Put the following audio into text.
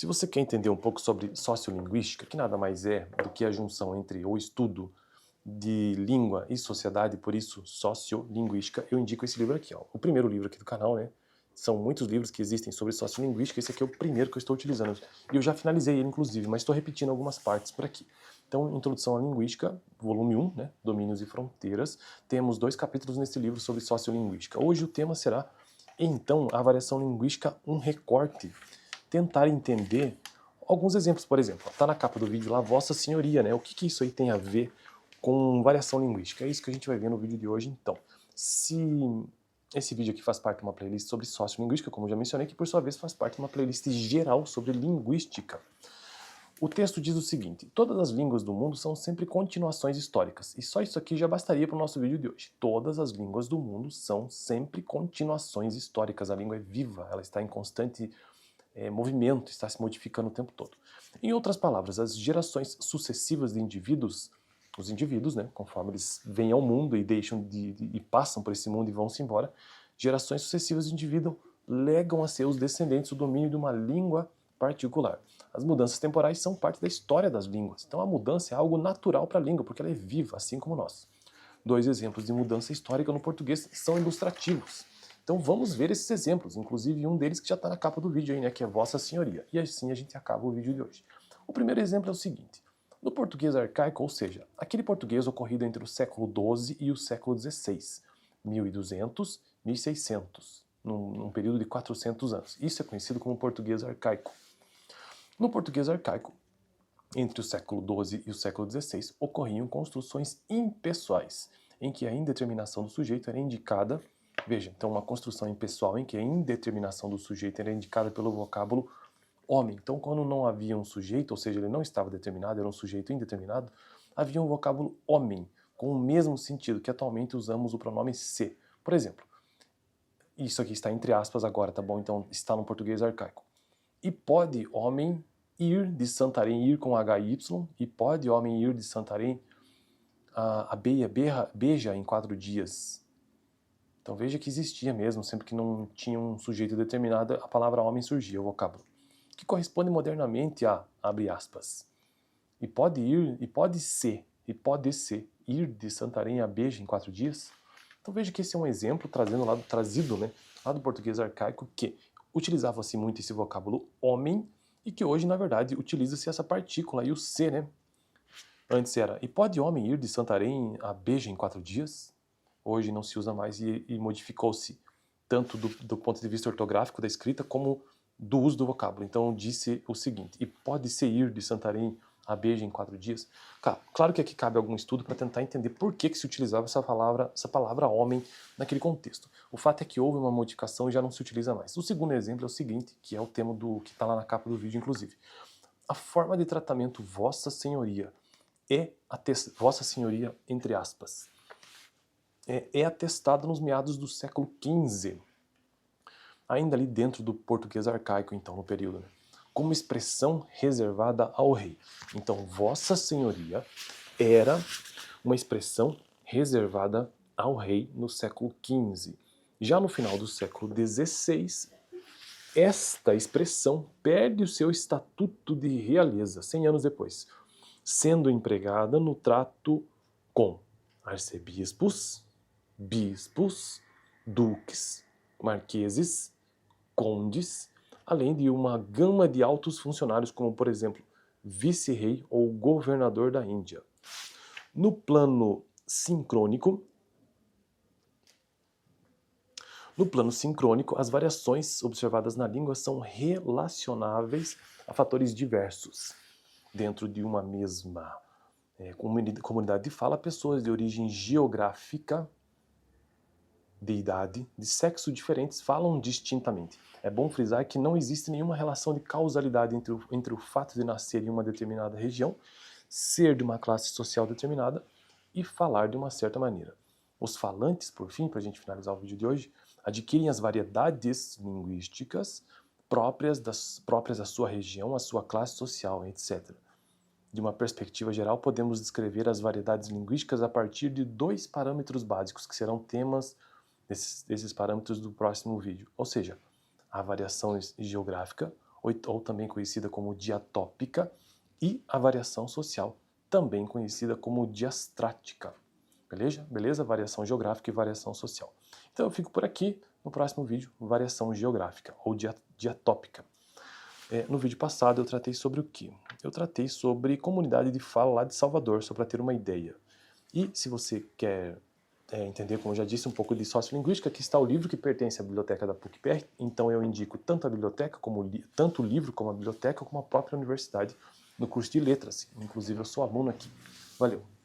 Se você quer entender um pouco sobre sociolinguística, que nada mais é do que a junção entre o estudo de língua e sociedade, por isso sociolinguística, eu indico esse livro aqui, ó. O primeiro livro aqui do canal, né? São muitos livros que existem sobre sociolinguística, esse aqui é o primeiro que eu estou utilizando. E eu já finalizei ele, inclusive, mas estou repetindo algumas partes por aqui. Então, Introdução à Linguística, volume 1, né? Domínios e Fronteiras. Temos 2 capítulos nesse livro sobre sociolinguística. Hoje o tema será, então, a variação linguística, um recorte. Tentar entender alguns exemplos, por exemplo. Está na capa do vídeo lá, Vossa Senhoria, né? O que isso aí tem a ver com variação linguística? É isso que a gente vai ver no vídeo de hoje, então. Se esse vídeo aqui faz parte de uma playlist sobre sociolinguística, como eu já mencionei, que por sua vez faz parte de uma playlist geral sobre linguística. O texto diz o seguinte: todas as línguas do mundo são sempre continuações históricas. E só isso aqui já bastaria para o nosso vídeo de hoje. Todas as línguas do mundo são sempre continuações históricas. A língua é viva, ela está em constante movimento, está se modificando o tempo todo. Em outras palavras, as gerações sucessivas de indivíduos, os indivíduos, né, conforme eles vêm ao mundo e deixam e passam por esse mundo e vão-se embora, gerações sucessivas de indivíduos legam a seus descendentes o domínio de uma língua particular. As mudanças temporais são parte da história das línguas. Então a mudança é algo natural para a língua, porque ela é viva, assim como nós. 2 exemplos de mudança histórica no português são ilustrativos. Então vamos ver esses exemplos, inclusive um deles que já está na capa do vídeo aí, né, que é Vossa Senhoria. E assim a gente acaba o vídeo de hoje. O primeiro exemplo é o seguinte: no português arcaico, ou seja, aquele português ocorrido entre o século XII e o século XVI, 1200, 1600, num período de 400 anos. Isso é conhecido como português arcaico. No português arcaico, entre o século XII e o século XVI, ocorriam construções impessoais, em que a indeterminação do sujeito era indicada. Veja, então uma construção impessoal em que a indeterminação do sujeito era indicada pelo vocábulo homem. Então, quando não havia um sujeito, ou seja, ele não estava determinado, era um sujeito indeterminado, havia um vocábulo homem, com o mesmo sentido que atualmente usamos o pronome se. Por exemplo, isso aqui está entre aspas agora, tá bom? Então está no português arcaico. E pode homem ir de Santarém, ir com HY, e pode homem ir de Santarém a beija em 4 dias. Então veja que existia mesmo, sempre que não tinha um sujeito determinado, a palavra homem surgia, o vocábulo. Que corresponde modernamente a, abre aspas, e pode ser, ir de Santarém a Beja em 4 dias. Então veja que esse é um exemplo trazido lá do português arcaico, que utilizava-se muito esse vocábulo homem, e que hoje, na verdade, utiliza-se essa partícula, e o se, né? Antes era, e pode homem ir de Santarém a Beja em 4 dias? Hoje não se usa mais e modificou-se tanto do ponto de vista ortográfico da escrita como do uso do vocábulo. Então disse o seguinte: e pode-se ir de Santarém a Beja em 4 dias? Claro que aqui cabe algum estudo para tentar entender por que se utilizava essa palavra homem naquele contexto. O fato é que houve uma modificação e já não se utiliza mais. O segundo exemplo é o seguinte, que é o tema que está lá na capa do vídeo, inclusive. A forma de tratamento Vossa Senhoria Vossa Senhoria, entre aspas, é atestado nos meados do século XV, ainda ali dentro do português arcaico, então, no período, né? Como expressão reservada ao rei. Então, Vossa Senhoria era uma expressão reservada ao rei no século XV. Já no final do século XVI, esta expressão perde o seu estatuto de realeza, 100 anos depois, sendo empregada no trato com arcebispos, bispos, duques, marqueses, condes, além de uma gama de altos funcionários, como por exemplo, vice-rei ou governador da Índia. No plano sincrônico, as variações observadas na língua são relacionáveis a fatores diversos. Dentro de uma mesma comunidade de fala, pessoas de origem geográfica, de idade, de sexo diferentes falam distintamente. É bom frisar que não existe nenhuma relação de causalidade entre o fato de nascer em uma determinada região, ser de uma classe social determinada e falar de uma certa maneira. Os falantes, por fim, para a gente finalizar o vídeo de hoje, adquirem as variedades linguísticas próprias da sua região, a sua classe social, etc. De uma perspectiva geral, podemos descrever as variedades linguísticas a partir de 2 parâmetros básicos, que serão temas desses parâmetros do próximo vídeo. Ou seja, a variação geográfica ou também conhecida como diatópica, e a variação social, também conhecida como diastrática. Beleza? Beleza? Variação geográfica e variação social. Então eu fico por aqui. No próximo vídeo, variação geográfica ou diatópica. No vídeo passado eu tratei sobre o quê? Eu tratei sobre comunidade de fala lá de Salvador, só para ter uma ideia. E se você quer entender, como eu já disse, um pouco de sociolinguística, aqui está o livro que pertence à biblioteca da PUC-PR, então eu indico tanto a biblioteca, tanto o livro como a biblioteca, como a própria universidade, no curso de letras. Inclusive eu sou aluno aqui. Valeu!